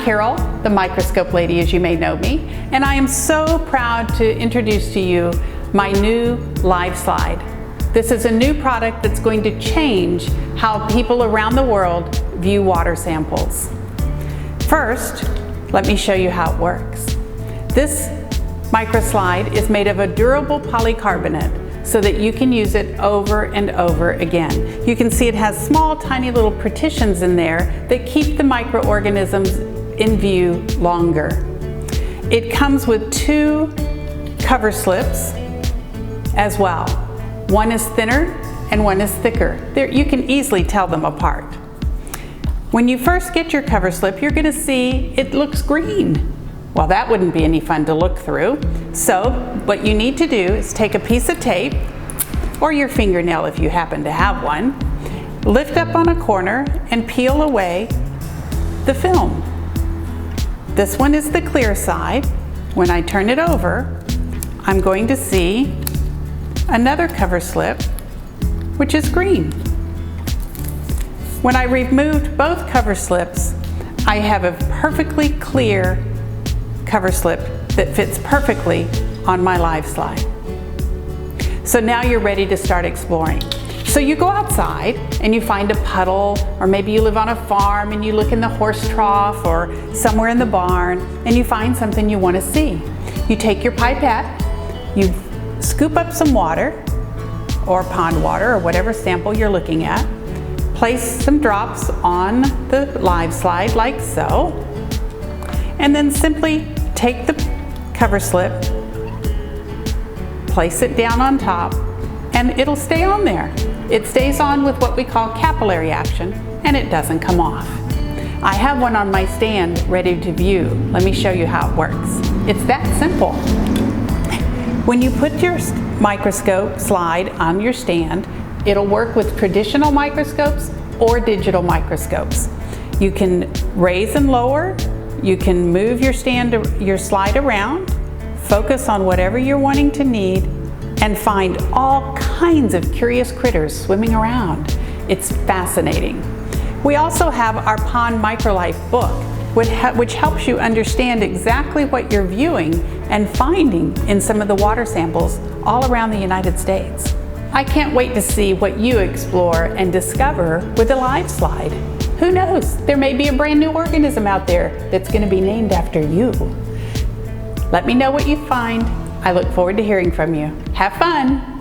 Carol, the Microscope lady, as you may know me, and I am so proud to introduce to you my new LiveSlide. This is a new product that's going to change how people around the world view water samples. First, let me show you how it works. This microslide is made of a durable polycarbonate so that you can use it over and over again. You can see it has small, tiny little partitions in there that keep the microorganisms in view longer. It comes with 2 cover slips as well. One is thinner and one is thicker. You can easily tell them apart. When you first get your cover slip, you're going to see it looks green. Well, that wouldn't be any fun to look through. So what you need to do is take a piece of tape, or your fingernail if you happen to have one, lift up on a corner and peel away the film. This one is the clear side. When I turn it over, I'm going to see another cover slip, which is green. When I removed both cover slips, I have a perfectly clear cover slip that fits perfectly on my LiveSlide. So now you're ready to start exploring. So you go outside and you find a puddle, or maybe you live on a farm and you look in the horse trough or somewhere in the barn and you find something you want to see. You take your pipette, you scoop up some water or pond water or whatever sample you're looking at, place some drops on the LiveSlide like so, and then simply take the cover slip, place it down on top, and it'll stay on there. It stays on with what we call capillary action, and it doesn't come off. I have one on my stand ready to view. Let me show you how it works. It's that simple. When you put your microscope slide on your stand, it'll work with traditional microscopes or digital microscopes. You can raise and lower. You can move your slide around, focus on whatever you're wanting to need, and find all kinds of curious critters swimming around. It's fascinating. We also have our Pond Microlife book, which helps you understand exactly what you're viewing and finding in some of the water samples all around the United States. I can't wait to see what you explore and discover with the LiveSlide. Who knows, there may be a brand new organism out there that's going to be named after you. Let me know what you find. I look forward to hearing from you. Have fun!